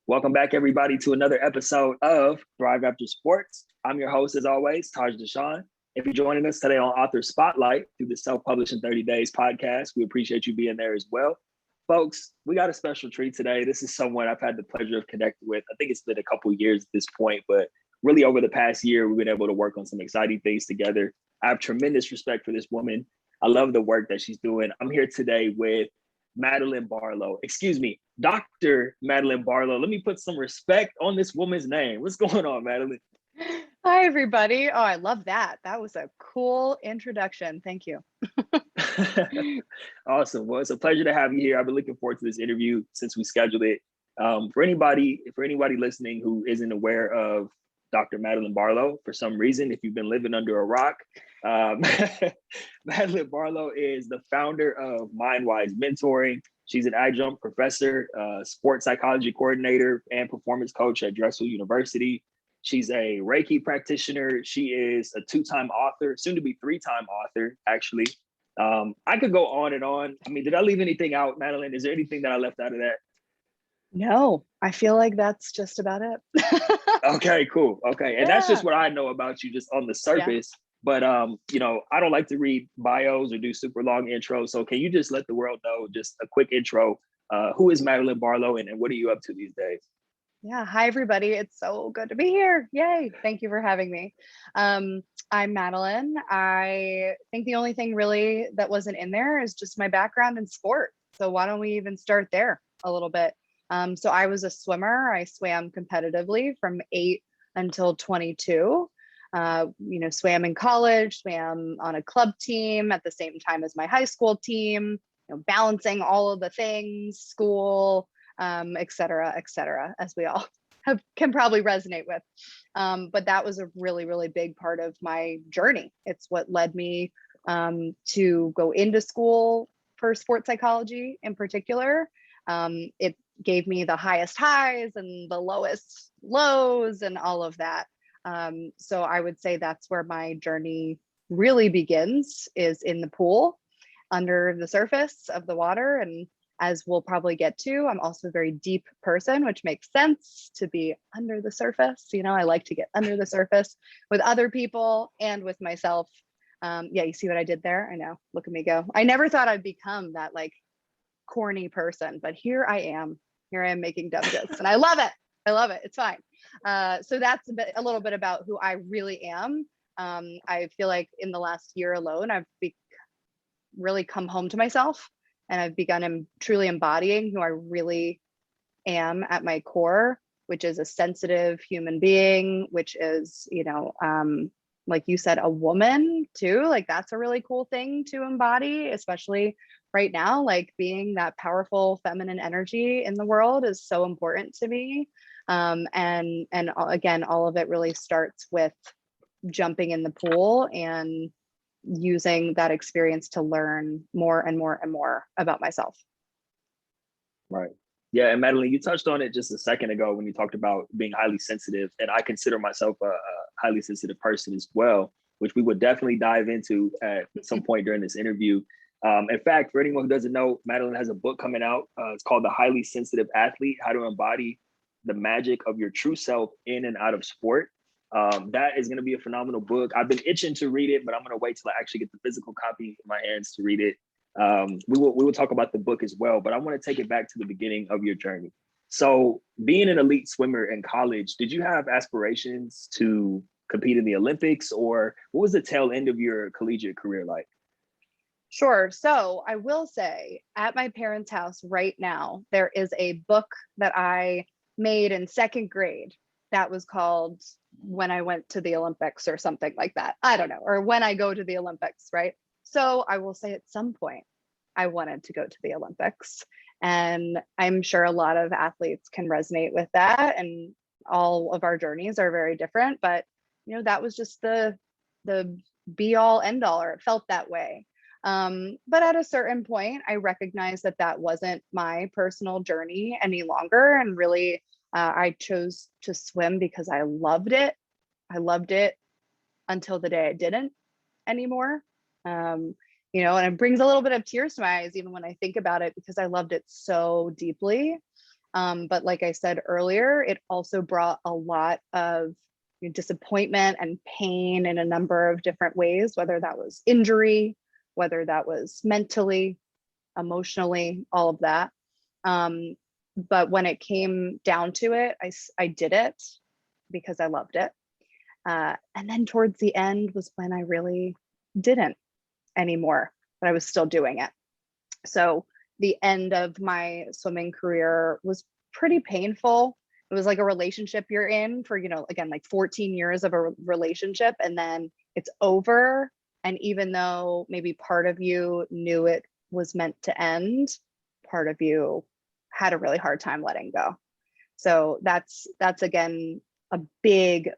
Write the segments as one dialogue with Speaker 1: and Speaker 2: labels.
Speaker 1: Welcome back, everybody, to another episode of Thrive After Sports. I'm your host, as always, Taj Deshawn. If you're joining us today on Author Spotlight through the Self-Published in 30 Days podcast, we appreciate you being there as well. Folks, we got a special treat today. This is someone I've had the pleasure of connecting with. I think it's been a couple of years at this point, but really over the past year, we've been able to work on some exciting things together. I have tremendous respect for this woman. I love the work that she's doing. I'm here today with Madeline Barlow. Excuse me, Dr. Madeline Barlow. Let me put some respect on this woman's name. What's going on, Madeline?
Speaker 2: Hi, everybody. Oh, I love that. That was a cool introduction. Thank you.
Speaker 1: Awesome. Well, it's a pleasure to have you here. I've been looking forward to this interview since we scheduled it. For anybody listening who isn't aware of Dr. Madeline Barlow, for some reason, if you've been living under a rock, Madeline Barlow is the founder of MindWise Mentoring. She's an adjunct professor, sports psychology coordinator, and performance coach at Drexel University. She's a Reiki practitioner. She is a two-time author, soon to be three-time author, actually. I could go on and on. I mean, did I leave anything out, Madeline? Is there anything that I left out of that?
Speaker 2: No, I feel like that's just about it.
Speaker 1: Okay, cool. Okay. And that's just what I know about you just on the surface. Yeah. But, I don't like to read bios or do super long intros. So can you just let the world know, just a quick intro, who is Madeline Barlow and what are you up to these days?
Speaker 2: Yeah. Hi, everybody. It's so good to be here. Yay. Thank you for having me. I'm Madeline. I think the only thing really that wasn't in there is just my background in sport. So why don't we even start there a little bit? So I was a swimmer. I swam competitively from 8 until 22. Swam in college, swam on a club team at the same time as my high school team, balancing all of the things, school, et cetera, as we all can probably resonate with. But that was a really, really big part of my journey. It's what led me to go into school for sports psychology in particular. It gave me the highest highs and the lowest lows and all of that. So I would say that's where my journey really begins, is in the pool, under the surface of the water. And as we'll probably get to, I'm also a very deep person, which makes sense to be under the surface. I like to get under the surface with other people and with myself. You see what I did there? I know, look at me go. I never thought I'd become that corny person, but here I am making dumb jokes and I love it. It's fine. So that's a little bit about who I really am. I feel like in the last year alone, I've really come home to myself and I've begun truly embodying who I really am at my core, which is a sensitive human being, which is, like you said, a woman too. That's a really cool thing to embody, especially right now. Being that powerful feminine energy in the world is so important to me. And again, all of it really starts with jumping in the pool and using that experience to learn more and more and more about myself.
Speaker 1: Right. Yeah. And Madeline, you touched on it just a second ago when you talked about being highly sensitive. And I consider myself a highly sensitive person as well, which we would definitely dive into at some point during this interview. In fact, for anyone who doesn't know, Madeline has a book coming out. It's called The Highly Sensitive Athlete: How to Embody the Magic of Your True Self in and Out of Sport. That is going to be a phenomenal book. I've been itching to read it, but I'm going to wait till I actually get the physical copy in my hands to read it. We will talk about the book as well, but I want to take it back to the beginning of your journey. So being an elite swimmer in college, did you have aspirations to compete in the Olympics, or what was the tail end of your collegiate career like?
Speaker 2: Sure. So I will say, at my parents' house right now, there is a book that I made in second grade that was called When I Went to the Olympics or something like that. I don't know, or When I Go to the Olympics, right? So I will say at some point I wanted to go to the Olympics, and I'm sure a lot of athletes can resonate with that, and all of our journeys are very different, but that was just the be all end all, or it felt that way. But at a certain point, I recognized that wasn't my personal journey any longer. And really, I chose to swim because I loved it. I loved it until the day I didn't anymore. And it brings a little bit of tears to my eyes, even when I think about it, because I loved it so deeply. But like I said earlier, it also brought a lot of disappointment and pain in a number of different ways, whether that was injury, whether that was mentally, emotionally, all of that. But when it came down to it, I did it because I loved it. And then towards the end was when I really didn't anymore, but I was still doing it. So the end of my swimming career was pretty painful. It was like a relationship you're in for, again, like 14 years of a relationship, and then it's over. And even though maybe part of you knew it was meant to end, part of you had a really hard time letting go. So that's again a big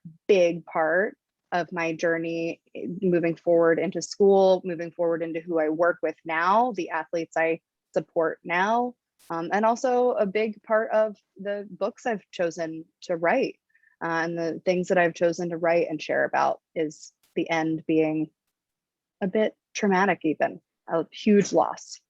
Speaker 2: part of my journey moving forward into school, moving forward into who I work with now, the athletes I support now, and also a big part of the books I've chosen to write, and the things that I've chosen to write and share about is the end being a bit traumatic, even a huge loss.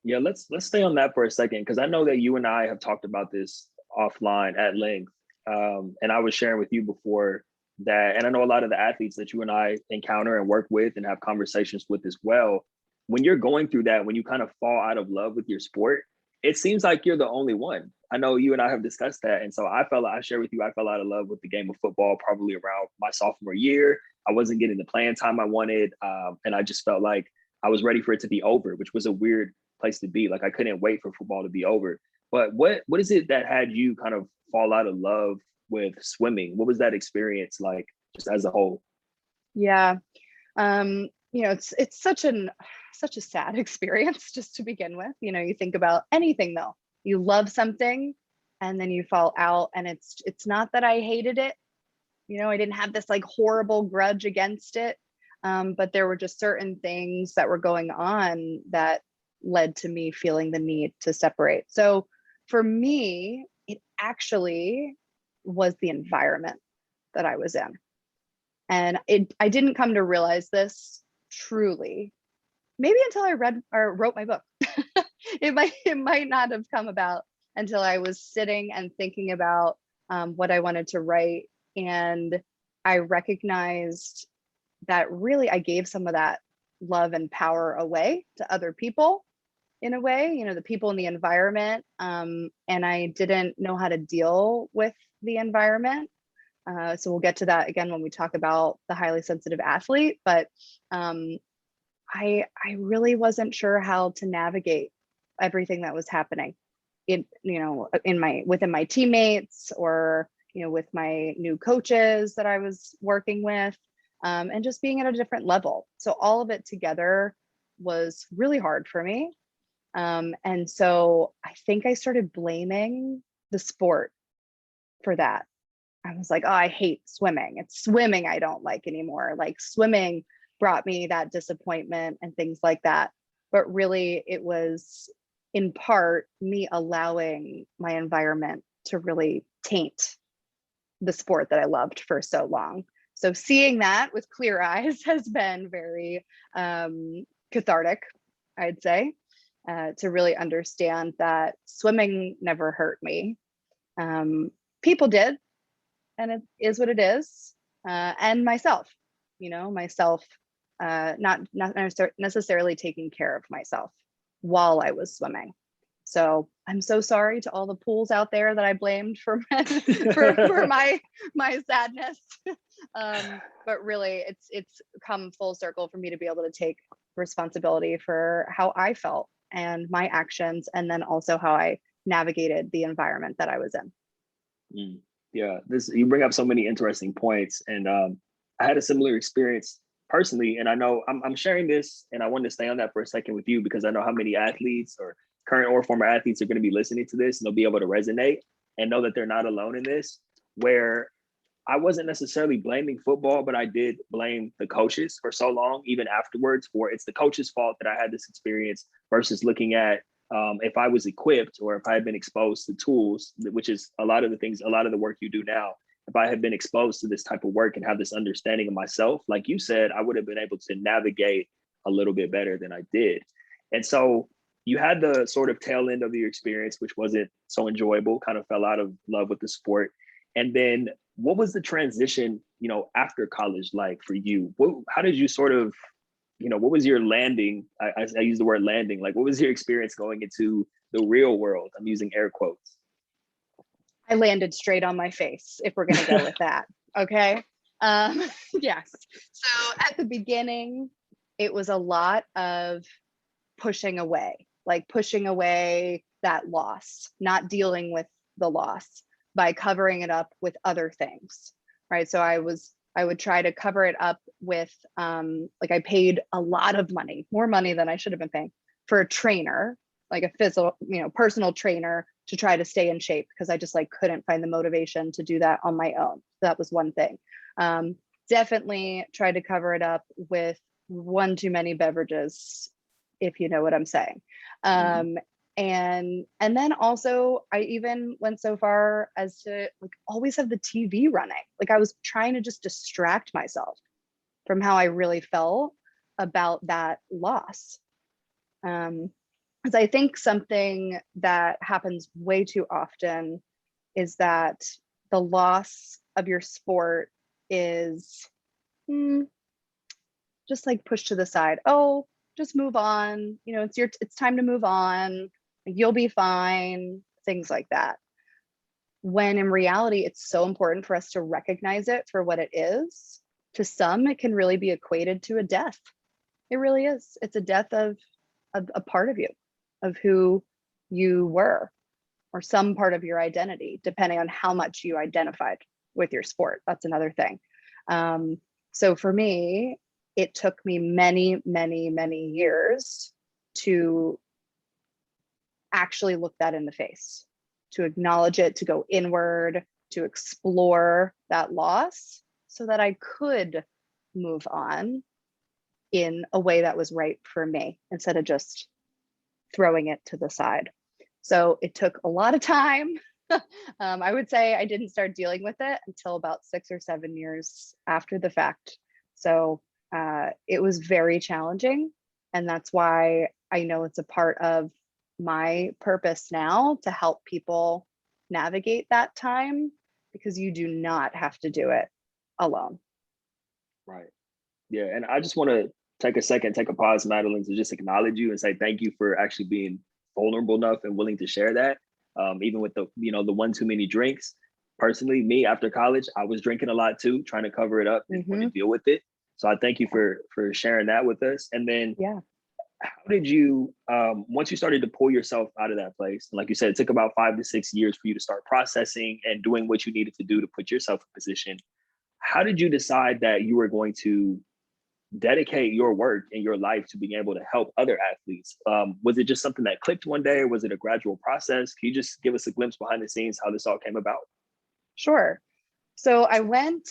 Speaker 1: Yeah, let's stay on that for a second, because I know that you and I have talked about this offline at length. And I was sharing with you before that, and I know a lot of the athletes that you and I encounter and work with and have conversations with as well. When you're going through that, when you kind of fall out of love with your sport, it seems like you're the only one. I know you and I have discussed that. And so I share with you, I fell out of love with the game of football probably around my sophomore year. I wasn't getting the playing time I wanted. And I just felt like I was ready for it to be over, which was a weird place to be. Like I couldn't wait for football to be over. But what is it that had you kind of fall out of love with swimming? What was that experience like, just as a whole?
Speaker 2: Yeah. It's such a sad experience just to begin with. You think about anything though. You love something and then you fall out, and it's not that I hated it. I didn't have this like horrible grudge against it. But there were just certain things that were going on that led to me feeling the need to separate. So for me, it actually was the environment that I was in. And I didn't come to realize this truly, maybe until I read or wrote my book. it might not have come about until I was sitting and thinking about what I wanted to write. And I recognized that really I gave some of that love and power away to other people in a way, the people in the environment. And I didn't know how to deal with the environment. So we'll get to that again when we talk about the highly sensitive athlete, but I really wasn't sure how to navigate everything that was happening within my teammates, or with my new coaches that I was working with, and just being at a different level. So all of it together was really hard for me. And so I think I started blaming the sport for that. I was like, oh, I hate swimming. It's swimming I don't like anymore. Like swimming brought me that disappointment and things like that. But really, it was in part me allowing my environment to really taint the sport that I loved for so long. So seeing that with clear eyes has been very cathartic, I'd say, to really understand that swimming never hurt me. People did, and it is what it is. And myself, not necessarily taking care of myself while I was swimming. So I'm so sorry to all the pools out there that I blamed for for my sadness. But really, it's come full circle for me to be able to take responsibility for how I felt and my actions, and then also how I navigated the environment that I was in.
Speaker 1: Yeah, you bring up so many interesting points, and I had a similar experience personally, and I know I'm sharing this, and I wanted to stay on that for a second with you because I know how many athletes or current or former athletes are going to be listening to this, and they'll be able to resonate and know that they're not alone in this. Where I wasn't necessarily blaming football, but I did blame the coaches for so long, even afterwards, for it's the coach's fault that I had this experience, versus looking at if I was equipped or if I had been exposed to tools, which is a lot of the work you do now. If I had been exposed to this type of work and have this understanding of myself, like you said, I would have been able to navigate a little bit better than I did. And so, you had the sort of tail end of your experience, which wasn't so enjoyable, kind of fell out of love with the sport. And then what was the transition, after college like for you? How did you sort of, what was your landing? I use the word landing. Like, what was your experience going into the real world? I'm using air quotes.
Speaker 2: I landed straight on my face, if we're going to go with that. Okay. Yes. So at the beginning, it was a lot of pushing away that loss, not dealing with the loss by covering it up with other things. Right. So I would try to cover it up with, I paid a lot of money, more money than I should have been paying, for a trainer, like a physical, personal trainer, to try to stay in shape, because I just couldn't find the motivation to do that on my own. That was one thing. Definitely tried to cover it up with one too many beverages, if you know what I'm saying. And then also I even went so far as to always have the TV running. I was trying to just distract myself from how I really felt about that loss. Because I think something that happens way too often is that the loss of your sport is just pushed to the side. Oh, just move on. It's time to move on. You'll be fine. Things like that. When in reality, it's so important for us to recognize it for what it is. To some, it can really be equated to a death. It really is. It's a death of a part of you, of who you were, or some part of your identity, depending on how much you identified with your sport. That's another thing. So for me, it took me many, many, many years to actually look that in the face, to acknowledge it, to go inward, to explore that loss so that I could move on in a way that was right for me, instead of just throwing it to the side. So it took a lot of time. I would say I didn't start dealing with it until about 6 or 7 years after the fact. So it was very challenging. And that's why I know it's a part of my purpose now, to help people navigate that time, because you do not have to do it alone.
Speaker 1: Right. Yeah. And I just want to take a second, take a pause, Madeline, to just acknowledge you and say thank you for actually being vulnerable enough and willing to share that. Even with the one too many drinks. Personally, me, after college, I was drinking a lot too, trying to cover it up and want to deal with it. So I thank you for sharing that with us. And then how did you, once you started to pull yourself out of that place, and like you said, it took about 5 to 6 years for you to start processing and doing what you needed to do to put yourself in position. How did you decide that you were going to dedicate your work and your life to being able to help other athletes? Was it just something that clicked one day, or was it a gradual process? Can you just give us a glimpse behind the scenes how this all came about?
Speaker 2: Sure. So I went,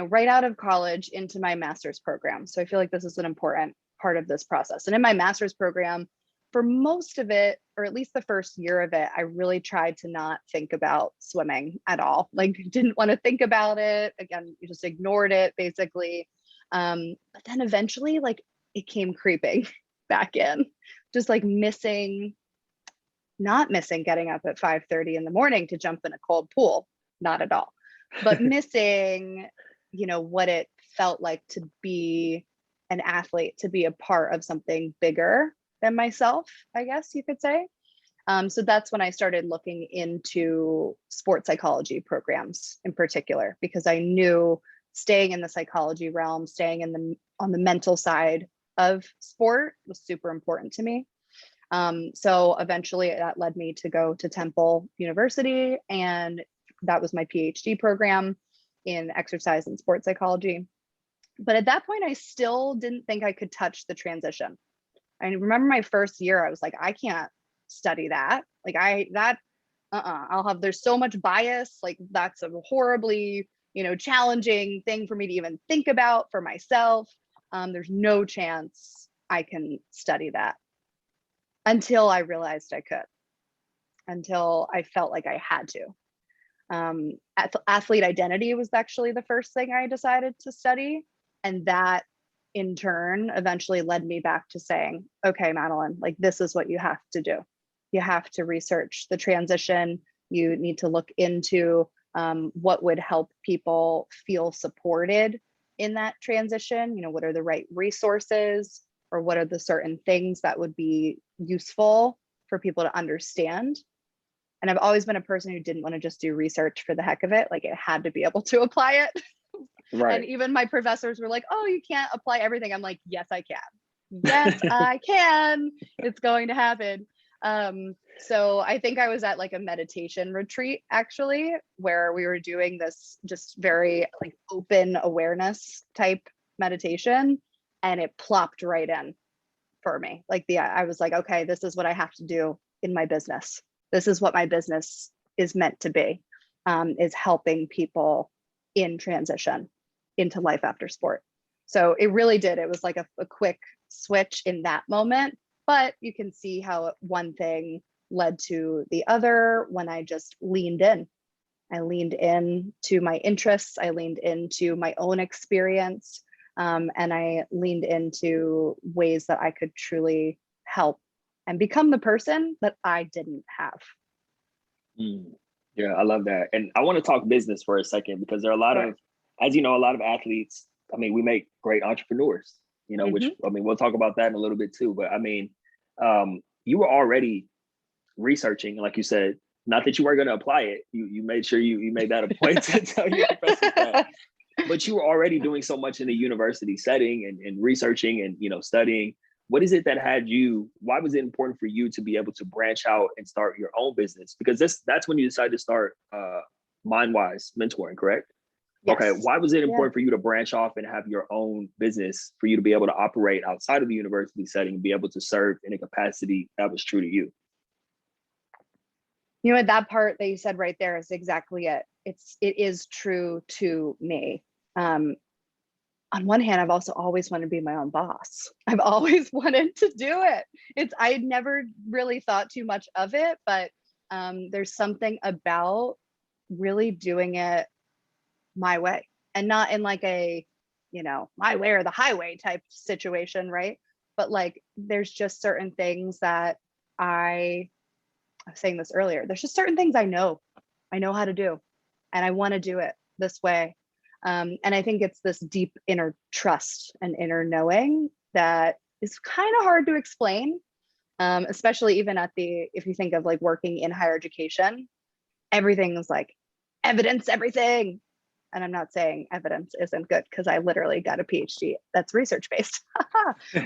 Speaker 2: right out of college into my master's program. So I feel like this is an important part of this process. And in my master's program, for most of it, or at least the first year of it, I really tried to not think about swimming at all. Didn't want to think about it. Again, you just ignored it basically. But then eventually, it came creeping back in, just not missing getting up at 5:30 in the morning to jump in a cold pool, not at all, but missing, what it felt like to be an athlete, to be a part of something bigger than myself, I guess you could say. So that's when I started looking into sports psychology programs in particular, because I knew staying in the psychology realm, staying on the mental side of sport was super important to me. So eventually that led me to go to Temple University, and that was my PhD program in exercise and sports psychology. But at that point, I still didn't think I could touch the transition. I remember my first year, I was like, I can't study that. There's so much bias. That's a horribly, challenging thing for me to even think about for myself. There's no chance I can study that, until I realized I could, until I felt like I had to. Athlete identity was actually the first thing I decided to study. And that in turn eventually led me back to saying, okay, Madeline, like this is what you have to do. You have to research the transition. You need to look into what would help people feel supported in that transition. You know, what are the right resources, or what are the certain things that would be useful for people to understand. And I've always been a person who didn't want to just do research for the heck of it. Like, it had to be able to apply it.
Speaker 1: Right.
Speaker 2: And even my professors were like, oh, you can't apply everything. I'm like, yes, I can. Yes, I can. It's going to happen. So I think I was at like a meditation retreat, actually, where we were doing this just very like open awareness type meditation, and it plopped right in for me. Like, I was like, okay, this is what I have to do in my business. This is what my business is meant to be, is helping people in transition into life after sport. So it really did. It was like a quick switch in that moment, but you can see how one thing led to the other when I just leaned in. I leaned in to my interests. I leaned into my own experience. And I leaned into ways that I could truly help and become the person that I didn't have.
Speaker 1: Yeah, I love that. And I want to talk business for a second, because there are a lot of, as you know, a lot of athletes, I mean, we make great entrepreneurs, you know, which, I mean, we'll talk about that in a little bit too. But I mean, you were already researching, like you said, not that you weren't going to apply it. You made sure you made that a point to tell your professors that. But you were already doing so much in the university setting and researching and, you know, studying. What is it that had you, why was it important for you to be able to branch out and start your own business? Because that's when you decided to start MindWise Mentoring, correct?
Speaker 2: Yes.
Speaker 1: Okay. Why was it important for you to branch off and have your own business, for you to be able to operate outside of the university setting, be able to serve in a capacity that was true to you?
Speaker 2: You know what, that part that you said right there is exactly it. It is true to me. On one hand, I've also always wanted to be my own boss. I've always wanted to do it. I never really thought too much of it, but there's something about really doing it my way, and not in like a, you know, my way or the highway type situation, right? But like, there's just certain things that I was saying this earlier, there's just certain things I know how to do, and I want to do it this way. And I think it's this deep inner trust and inner knowing that is kind of hard to explain, especially even if you think of like working in higher education, everything is like evidence everything. And I'm not saying evidence isn't good, because I literally got a PhD that's research based,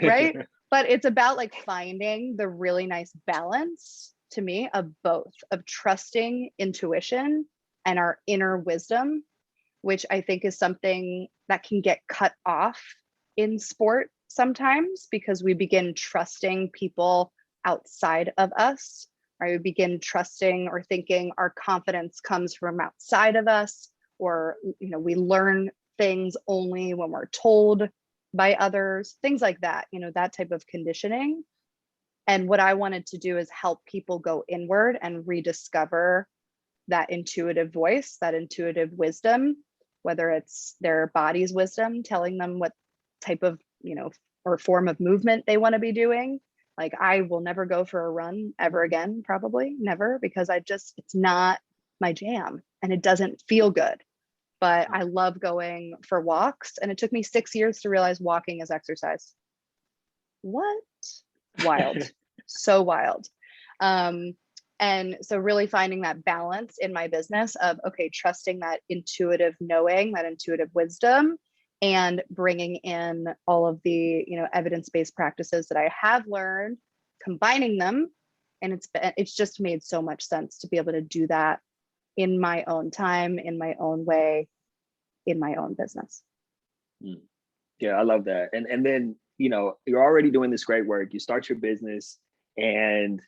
Speaker 2: right? But it's about like finding the really nice balance, to me, of both, of trusting intuition and our inner wisdom, which I think is something that can get cut off in sport sometimes, because we begin trusting people outside of us, right? We begin trusting or thinking our confidence comes from outside of us, or, you know, we learn things only when we're told by others, things like that, you know, that type of conditioning. And what I wanted to do is help people go inward and rediscover that intuitive voice, that intuitive wisdom, whether it's their body's wisdom telling them what type of, you know, or form of movement they want to be doing. Like, I will never go for a run ever again, probably never, because it's not my jam and it doesn't feel good. But I love going for walks. And it took me 6 years to realize walking is exercise. What? Wild. So wild. And so really finding that balance in my business of, okay, trusting that intuitive knowing, that intuitive wisdom, and bringing in all of the, you know, evidence-based practices that I have learned, combining them. And it's just made so much sense to be able to do that in my own time, in my own way, in my own business.
Speaker 1: Yeah, I love that. And then, you know, you're already doing this great work. You start your business and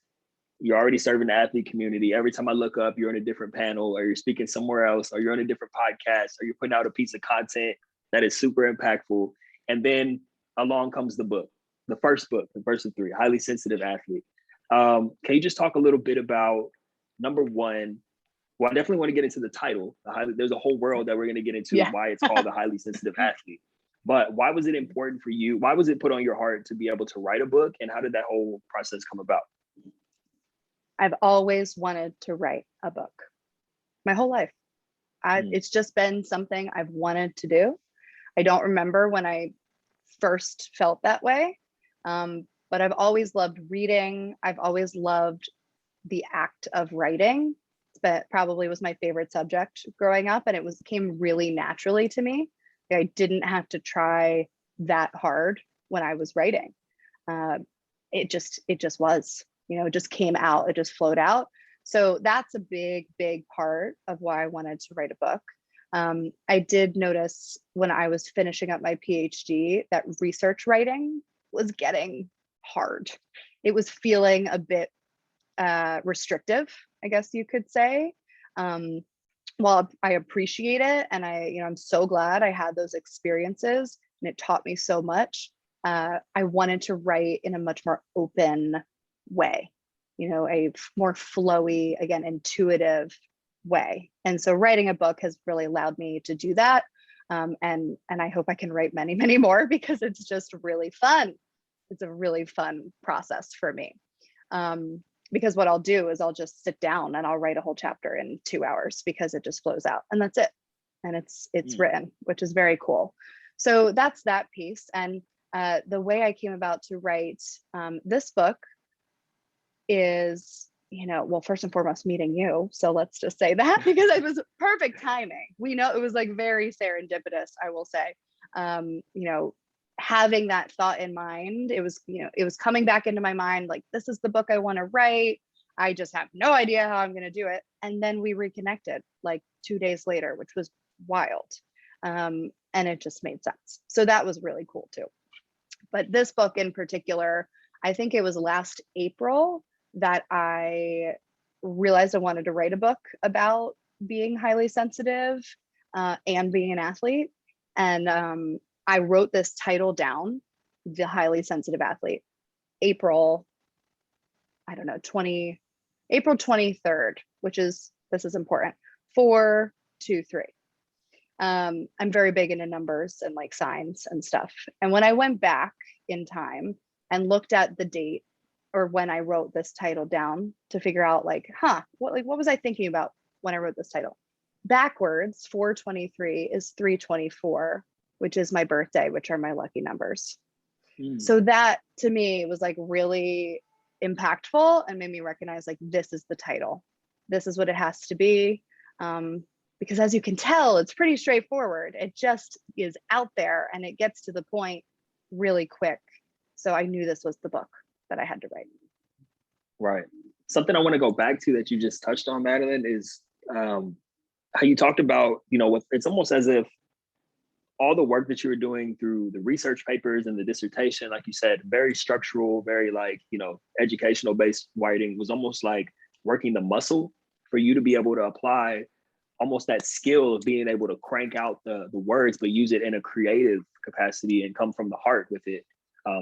Speaker 1: you're already serving the athlete community. Every time I look up, you're in a different panel, or you're speaking somewhere else, or you're on a different podcast, or you're putting out a piece of content that is super impactful. And then along comes the book, the first book, the first of three, Highly Sensitive Athlete. Can you just talk a little bit about, number one, well, I definitely want to get into the title. There's a whole world that we're going to get into, why it's called The Highly Sensitive Athlete. But why was it important for you? Why was it put on your heart to be able to write a book? And how did that whole process come about?
Speaker 2: I've always wanted to write a book my whole life. It's just been something I've wanted to do. I don't remember when I first felt that way, but I've always loved reading. I've always loved the act of writing. But probably was my favorite subject growing up, and came really naturally to me. I didn't have to try that hard when I was writing. It just was, it just came out, it just flowed out. So that's a big, big part of why I wanted to write a book. I did notice when I was finishing up my PhD that research writing was getting hard. It was feeling a bit restrictive, I guess you could say. While I appreciate it, and I'm so glad I had those experiences and it taught me so much, I wanted to write in a much more open way, a more flowy, again, intuitive way. And so writing a book has really allowed me to do that. And I hope I can write many, many more, because it's just really fun. It's a really fun process for me. Because what I'll do is I'll just sit down and I'll write a whole chapter in 2 hours, because it just flows out, and that's it. And it's written, which is very cool. So that's that piece. And the way I came about to write this book is, well, first and foremost, meeting you. So let's just say that, because it was perfect timing. It was like very serendipitous, I will say. Having that thought in mind, it was coming back into my mind, like, this is the book I want to write. I just have no idea how I'm going to do it. And then we reconnected like 2 days later, which was wild. And it just made sense. So that was really cool too. But this book in particular, I think it was last April that I realized I wanted to write a book about being highly sensitive and being an athlete. And I wrote this title down, The Highly Sensitive Athlete, April 23rd, this is important, 4/2/3. I'm very big into numbers and like signs and stuff. And when I went back in time and looked at the date, or when I wrote this title down, to figure out what was I thinking about when I wrote this title? Backwards, 4/23 is 3/24, which is my birthday, which are my lucky numbers. So that to me was like really impactful and made me recognize, like, this is the title. This is what it has to be. Because as you can tell, it's pretty straightforward. It just is out there and it gets to the point really quick. So I knew this was the book that I had to write.
Speaker 1: Right. Something I want to go back to that you just touched on, Madeline, is how you talked about, it's almost as if all the work that you were doing through the research papers and the dissertation, like you said, very structural, very educational based writing, was almost like working the muscle for you to be able to apply almost that skill of being able to crank out the words, but use it in a creative capacity and come from the heart with it.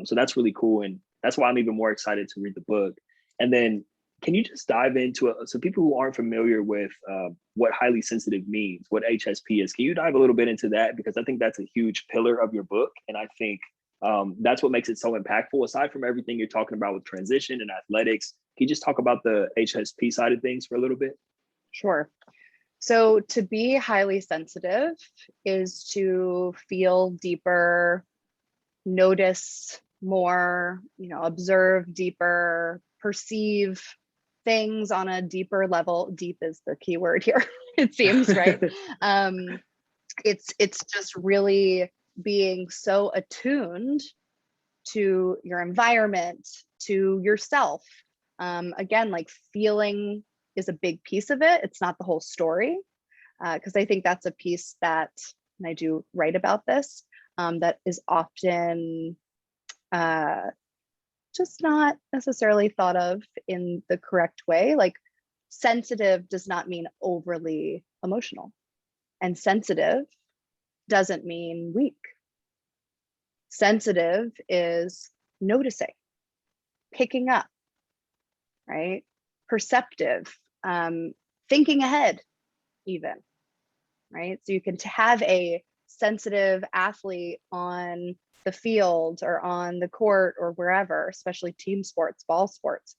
Speaker 1: So that's really cool. And that's why I'm even more excited to read the book. And then can you just dive into it? So people who aren't familiar with what highly sensitive means, what HSP is, can you dive a little bit into that? Because I think that's a huge pillar of your book. And I think that's what makes it so impactful. Aside from everything you're talking about with transition and athletics, can you just talk about the HSP side of things for a little bit?
Speaker 2: Sure. So to be highly sensitive is to feel deeper, notice more, observe deeper, perceive things on a deeper level. Deep is the key word here, it seems, right? It's just really being so attuned to your environment, to yourself. Again, like, feeling is a big piece of it. It's not the whole story, because I think that's a piece that, and I do write about this, that is often just not necessarily thought of in the correct way. Like, sensitive does not mean overly emotional, and sensitive doesn't mean weak. Sensitive is noticing, picking up, right? Perceptive, thinking ahead even, right? So you can have a sensitive athlete on the field or on the court or wherever, especially team sports, ball sports,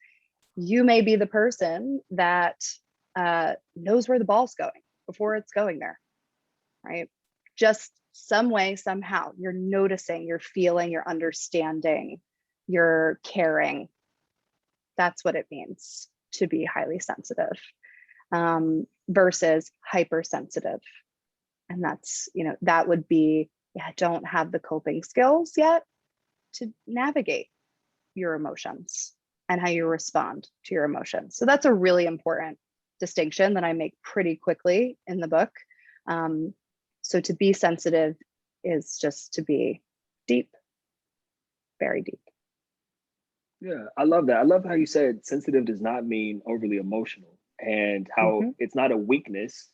Speaker 2: you may be the person that knows where the ball's going before it's going there, right? Just some way, somehow, you're noticing, you're feeling, you're understanding, you're caring. That's what it means to be highly sensitive versus hypersensitive. And that's, that would be, I don't have the coping skills yet to navigate your emotions and how you respond to your emotions. So that's a really important distinction that I make pretty quickly in the book. So to be sensitive is just to be deep, very deep.
Speaker 1: Yeah, I love that. I love how you said sensitive does not mean overly emotional, and how it's not a weakness,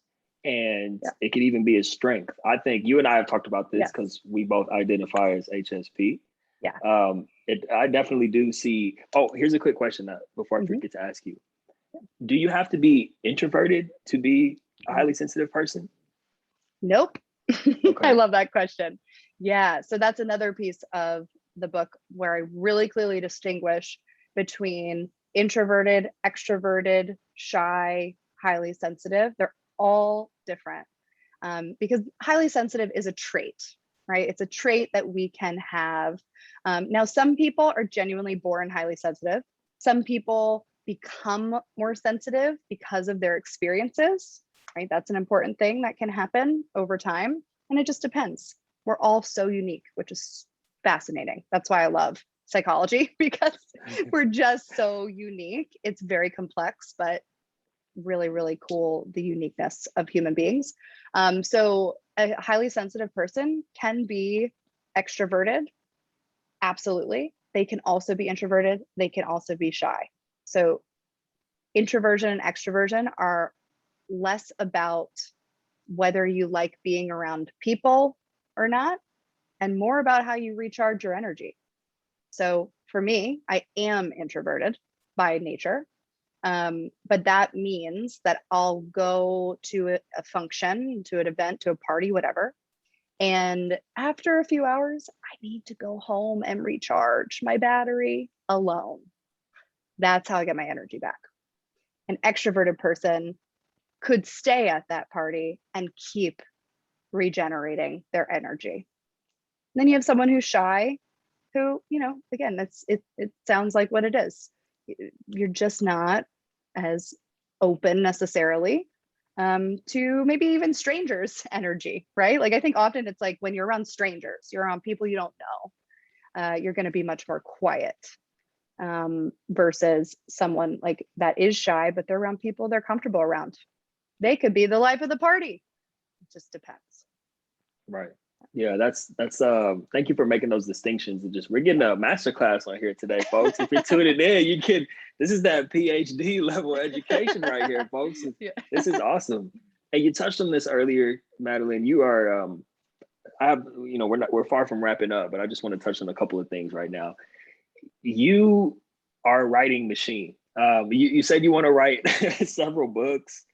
Speaker 1: and it can even be a strength. I think you and I have talked about this because we both identify as HSP.
Speaker 2: Yeah.
Speaker 1: I definitely do see. Oh, here's a quick question before I forget to ask you. Do you have to be introverted to be a highly sensitive person?
Speaker 2: Nope. I love that question. Yeah. So that's another piece of the book where I really clearly distinguish between introverted, extroverted, shy, highly sensitive. They're all different because highly sensitive is a trait, right? It's a trait that we can have. Now, some people are genuinely born highly sensitive. Some people become more sensitive because of their experiences, right? That's an important thing that can happen over time. And it just depends. We're all so unique, which is fascinating. That's why I love psychology, because we're just so unique. It's very complex, but really, really cool, the uniqueness of human beings. So a highly sensitive person can be extroverted. Absolutely. They can also be introverted. They can also be shy. So introversion and extroversion are less about whether you like being around people or not, and more about how you recharge your energy. So for me, I am introverted by nature, but that means that I'll go to a function, to an event, to a party, whatever. And after a few hours, I need to go home and recharge my battery alone. That's how I get my energy back. An extroverted person could stay at that party and keep regenerating their energy. And then you have someone who's shy, who, again, it sounds like what it is. You're just not as open necessarily to maybe even strangers' energy, right? Like I think often it's like when you're around strangers, you're around people you don't know, you're going to be much more quiet versus someone like that is shy, but they're around people they're comfortable around. They could be the life of the party. It just depends.
Speaker 1: Right. Yeah, that's thank you for making those distinctions. And we're getting a masterclass on here today, folks. If you're tuning in, this is that PhD level education right here, folks. This is awesome. And you touched on this earlier, Madeline. You are we're far from wrapping up, but I just want to touch on a couple of things right now. You are a writing machine. You said you want to write several books.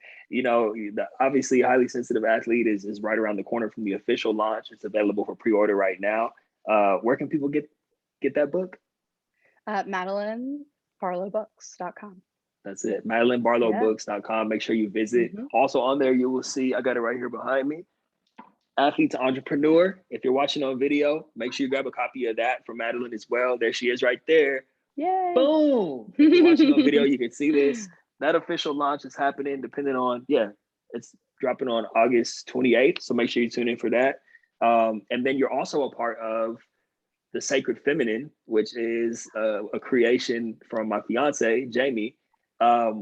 Speaker 1: Obviously Highly Sensitive Athlete is right around the corner from the official launch. It's available for pre-order right now. Where can people get that book?
Speaker 2: MadelineBarlowBooks.com.
Speaker 1: That's it. MadelineBarlowBooks.com. Make sure you visit. Also on there, you will see, I got it right here behind me, Athlete to Entrepreneur. If you're watching on video, make sure you grab a copy of that for Madeline as well. There she is right there.
Speaker 2: Yay.
Speaker 1: Boom. If you're watching on video, you can see this. That official launch is happening depending on, it's dropping on August 28th. So make sure you tune in for that. And then you're also a part of The Sacred Feminine, which is a creation from my fiance, Jamie. I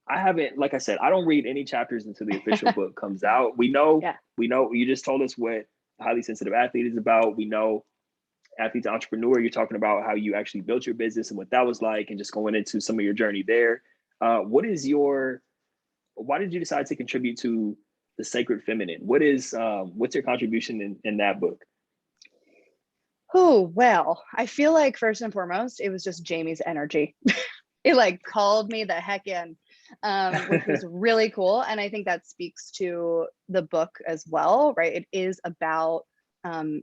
Speaker 1: haven't, like I said, I don't read any chapters until the official book comes out. We know, you just told us what Highly Sensitive Athlete is about. We know Athlete to Entrepreneur, you're talking about how you actually built your business and what that was like, and just going into some of your journey there. Why did you decide to contribute to The Sacred Feminine? What's your contribution in that book?
Speaker 2: Oh, well, I feel like first and foremost, it was just Jamie's energy. It like called me the heck in. which was really cool. And I think that speaks to the book as well, right? It is about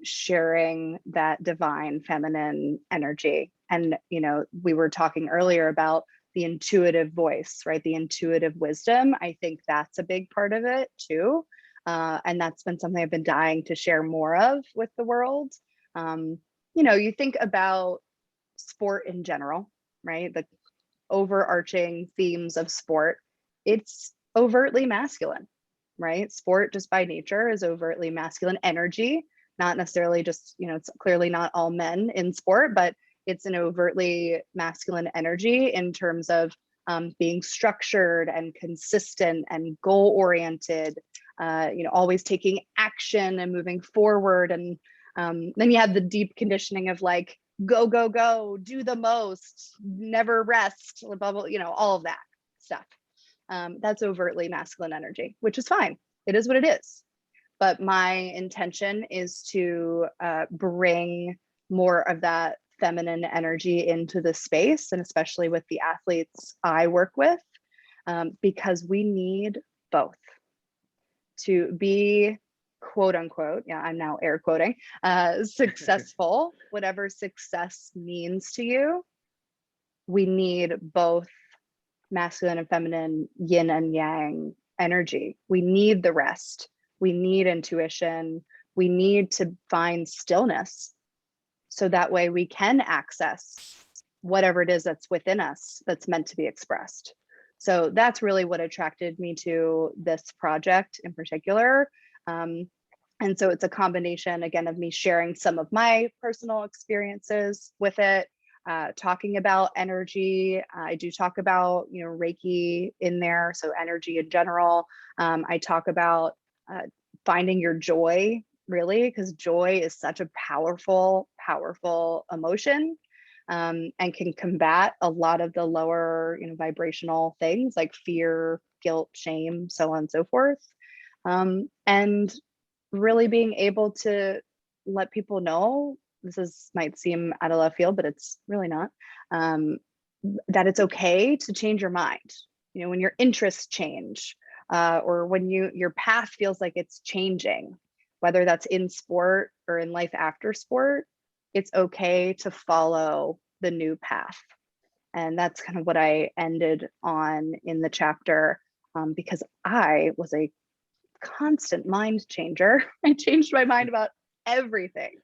Speaker 2: sharing that divine feminine energy. And, you know, we were talking earlier about the intuitive voice, right? The intuitive wisdom. I think that's a big part of it too. And that's been something I've been dying to share more of with the world. You know, you think about sport in general, right? The overarching themes of sport, it's overtly masculine, right? Sport just by nature is overtly masculine energy, not necessarily just, you know, it's clearly not all men in sport, but it's an overtly masculine energy in terms of being structured and consistent and goal oriented, you know, always taking action and moving forward. And then you have the deep conditioning of like, go, go, go, do the most, never rest, blah, blah, you know, all of that stuff. That's overtly masculine energy, which is fine. It is what it is. But my intention is to bring more of that feminine energy into the space, and especially with the athletes I work with, because we need both to be, quote unquote, yeah, I'm now air quoting, successful, whatever success means to you. We need both masculine and feminine, yin and yang energy. We need the rest. We need intuition. We need to find stillness so that way we can access whatever it is that's within us that's meant to be expressed. So that's really what attracted me to this project in particular. And so it's a combination, again, of me sharing some of my personal experiences with it, talking about energy. I do talk about, you know, Reiki in there, so energy in general. I talk about finding your joy, really, because joy is such a powerful, powerful emotion, and can combat a lot of the lower, you know, vibrational things like fear, guilt, shame, so on and so forth. And really being able to let people know, might seem out of left field, but it's really not, that it's okay to change your mind. You know, when your interests change, or when your path feels like it's changing, whether that's in sport or in life after sport, it's okay to follow the new path. And that's kind of what I ended on in the chapter, because I was a constant mind changer. I changed my mind about everything.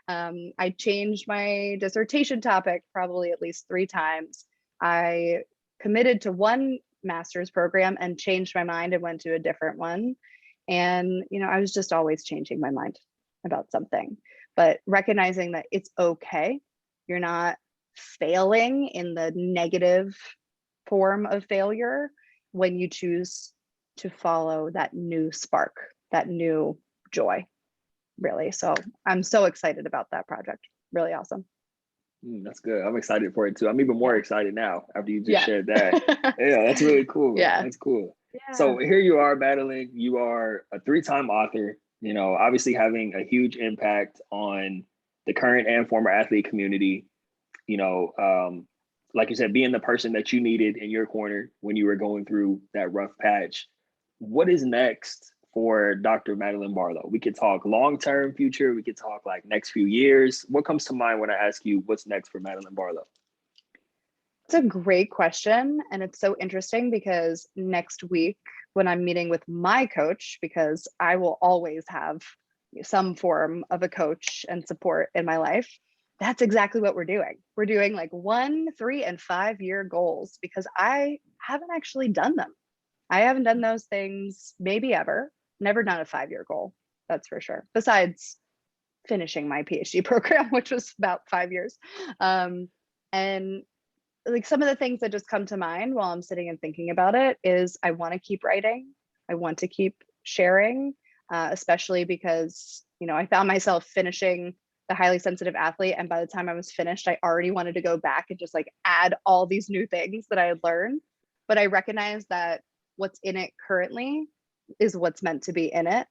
Speaker 2: I changed my dissertation topic probably at least 3 times. I committed to one master's program and changed my mind and went to a different one. And, you know, I was just always changing my mind about something, but recognizing that it's okay. You're not failing in the negative form of failure when you choose to follow that new spark, that new joy, really. So I'm so excited about that project. Really awesome.
Speaker 1: That's good. I'm excited for it too. I'm even more excited now after you just shared that. Yeah, that's really cool.
Speaker 2: Yeah.
Speaker 1: That's cool.
Speaker 2: Yeah.
Speaker 1: So here you are, Madeline. You are a 3-time author, you know, obviously having a huge impact on the current and former athlete community. You know, like you said, being the person that you needed in your corner when you were going through that rough patch. What is next for Dr. Madeline Barlow? We could talk long-term future. We could talk like next few years. What comes to mind when I ask you what's next for Madeline Barlow?
Speaker 2: It's a great question. And it's so interesting because next week when I'm meeting with my coach, because I will always have some form of a coach and support in my life, that's exactly what we're doing. We're doing like 1, 3, and 5 year goals because I haven't actually done them. I haven't done those things maybe ever, never done a 5-year goal. That's for sure. Besides finishing my PhD program, which was about 5 years. And like some of the things that just come to mind while I'm sitting and thinking about it is I want to keep writing. I want to keep sharing, especially because, you know, I found myself finishing the highly sensitive athlete. And by the time I was finished, I already wanted to go back and just like add all these new things that I had learned. But I recognize that what's in it currently is what's meant to be in it,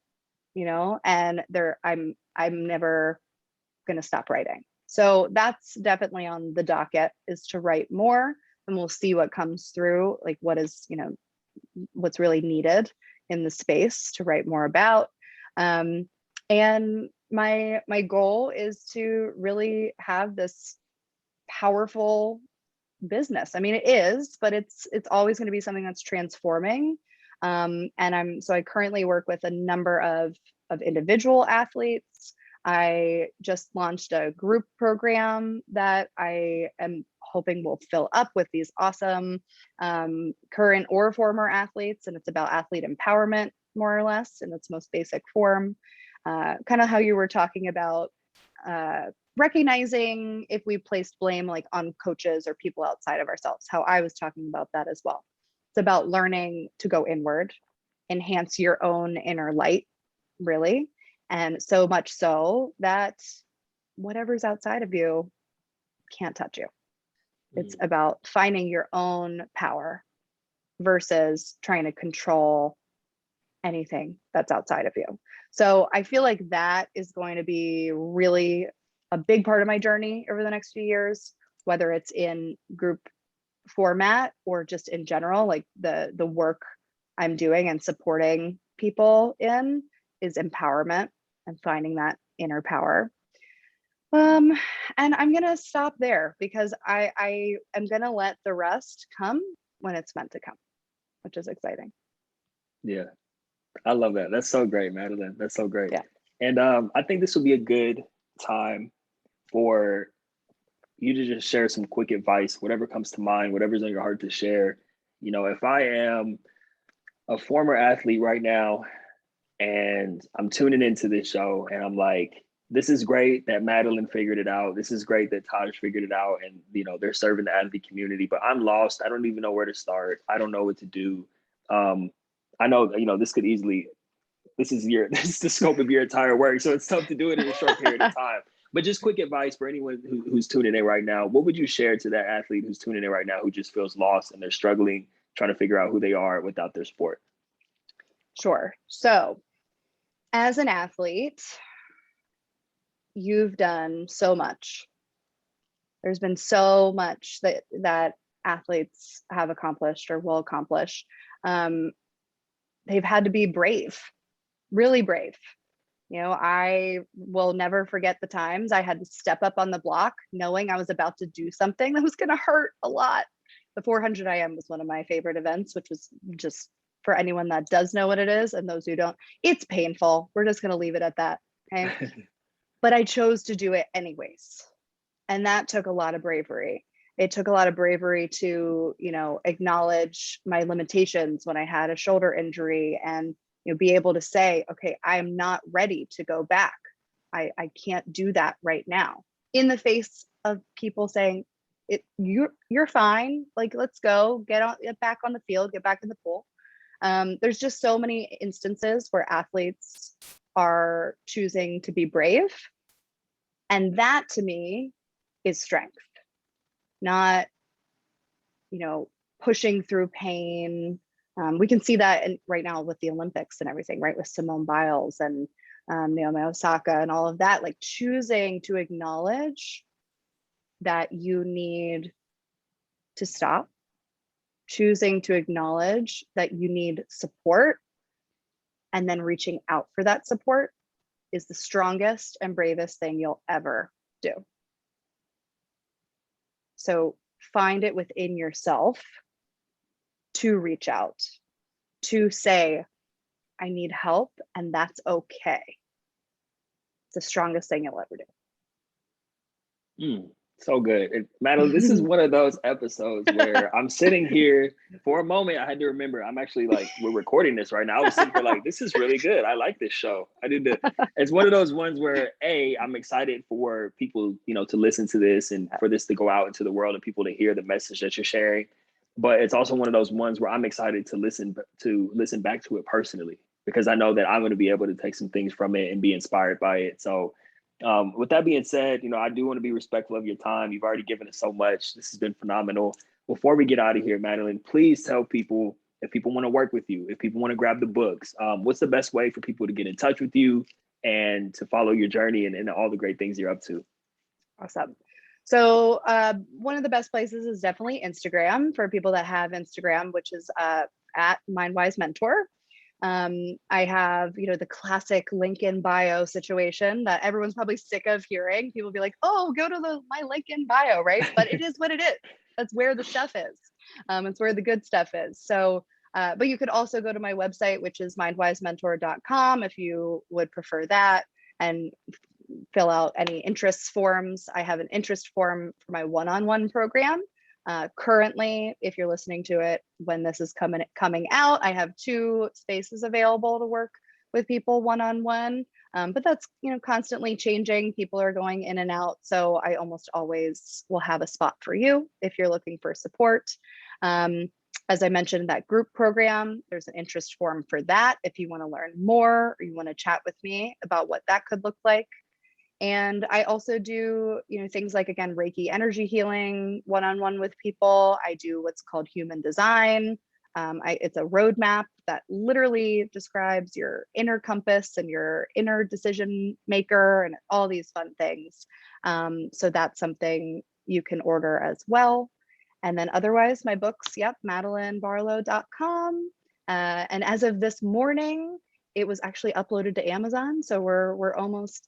Speaker 2: you know, and I'm never going to stop writing. So that's definitely on the docket, is to write more. and we'll see what comes through, like what is, what's really needed in the space to write more about. And my goal is to really have this powerful business. I mean, it is, but it's always going to be something that's transforming. And I currently work with a number of individual athletes. I just launched a group program that I am hoping will fill up with these awesome current or former athletes. And it's about athlete empowerment, more or less, in its most basic form. Kind of how you were talking about recognizing if we placed blame like on coaches or people outside of ourselves, how I was talking about that as well. It's about learning to go inward, enhance your own inner light, really. And so much so that whatever's outside of you can't touch you. It's about finding your own power versus trying to control anything that's outside of you. So I feel like that is going to be really a big part of my journey over the next few years, whether it's in group format or just in general, like the work I'm doing and supporting people in is empowerment and finding that inner power. And I'm going to stop there because I am going to let the rest come when it's meant to come, which is exciting.
Speaker 1: Yeah, I love that. That's so great, Madeline. That's so great.
Speaker 2: Yeah.
Speaker 1: And I think this will be a good time for you to just share some quick advice, whatever comes to mind, whatever's on your heart to share. If I am a former athlete right now and I'm tuning into this show and I'm like, this is great that Madeline figured it out. This is great that Taj figured it out. And, they're serving the athlete community, but I'm lost. I don't even know where to start. I don't know what to do. I know, this is the scope of your entire work. So it's tough to do it in a short period of time. But just quick advice for anyone who's tuning in right now. What would you share to that athlete who's tuning in right now, who just feels lost and they're struggling, trying to figure out who they are without their sport?
Speaker 2: Sure. So as an athlete, you've done so much. There's been so much that athletes have accomplished or will accomplish. They've had to be brave, really brave. I will never forget the times I had to step up on the block knowing I was about to do something that was going to hurt a lot. The 400 IM was one of my favorite events, which was just, for anyone that does know what it is and those who don't, it's painful. We're just going to leave it at that. Okay. But I chose to do it anyways. And that took a lot of bravery. It took a lot of bravery to, acknowledge my limitations when I had a shoulder injury and, be able to say, okay, I'm not ready to go back. I can't do that right now, in the face of people saying, you're fine. Like, let's go, get back on the field, get back in the pool. There's just so many instances where athletes are choosing to be brave. And that to me is strength, not, pushing through pain. We can see that right now with the Olympics and everything, right? With Simone Biles and Naomi Osaka and all of that, like choosing to acknowledge that you need to stop, choosing to acknowledge that you need support, and then reaching out for that support is the strongest and bravest thing you'll ever do. So find it within yourself to reach out, to say, I need help, and that's okay. It's the strongest thing you'll ever do.
Speaker 1: So good. Madeline, this is one of those episodes where I'm sitting here for a moment. I had to remember, I'm actually we're recording this right now. I was sitting here this is really good. I like this show. It's one of those ones where I'm excited for people, to listen to this and for this to go out into the world and people to hear the message that you're sharing. But it's also one of those ones where I'm excited to listen back to it personally, because I know that I'm going to be able to take some things from it and be inspired by it. So with that being said, I do want to be respectful of your time. You've already given us so much. This has been phenomenal. Before we get out of here, Madeline, please tell people, if people want to work with you, if people want to grab the books, what's the best way for people to get in touch with you and to follow your journey and all the great things you're up to?
Speaker 2: Awesome. So one of the best places is definitely Instagram for people that have Instagram, which is at MindWise Mentor. I have, the classic link in bio situation that everyone's probably sick of hearing. People be like, oh, go to my link in bio, right? But it is what it is. That's where the stuff is. It's where the good stuff is. So, but you could also go to my website, which is mindwisementor.com if you would prefer that, and fill out any interests forms. I have an interest form for my one-on-one program. Currently, if you're listening to it when this is coming out, I have 2 spaces available to work with people one-on-one. But that's constantly changing. People are going in and out, so I almost always will have a spot for you if you're looking for support. As I mentioned, that group program, there's an interest form for that if you want to learn more or you want to chat with me about what that could look like. And I also do, things like, again, Reiki energy healing one-on-one with people. I do what's called human design. It's a roadmap that literally describes your inner compass and your inner decision maker and all these fun things. So that's something you can order as well. And then otherwise, my books, MadelineBarlow.com. And as of this morning, it was actually uploaded to Amazon. So we're almost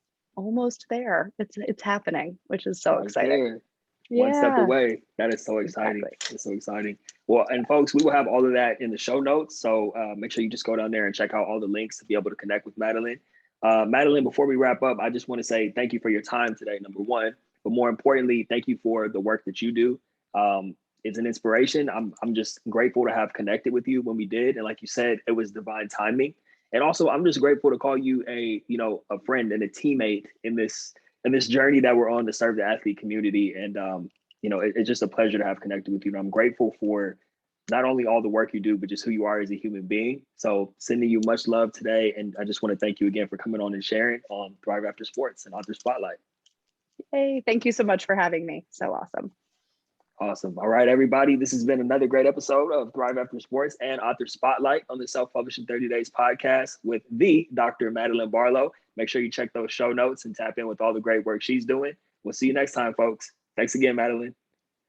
Speaker 2: there. It's happening, which is so exciting.
Speaker 1: There. One step away. That is so exciting. Exactly. It's so exciting. Well, and folks, we will have all of that in the show notes. So make sure you just go down there and check out all the links to be able to connect with Madeline. Madeline, before we wrap up, I just want to say thank you for your time today, number one. But more importantly, thank you for the work that you do. It's an inspiration. I'm just grateful to have connected with you when we did. And like you said, it was divine timing. And also, I'm just grateful to call you a friend and a teammate in this journey that we're on to serve the athlete community. And it's just a pleasure to have connected with you. And I'm grateful for not only all the work you do, but just who you are as a human being. So sending you much love today. And I just want to thank you again for coming on and sharing on Thrive After Sports and Author Spotlight.
Speaker 2: Hey, thank you so much for having me. So awesome.
Speaker 1: Awesome. All right, everybody. This has been another great episode of Thrive After Sports and Author Spotlight on the Self-Publishing 30 Days podcast with the Dr. Madeline Barlow. Make sure you check those show notes and tap in with all the great work she's doing. We'll see you next time, folks. Thanks again, Madeline.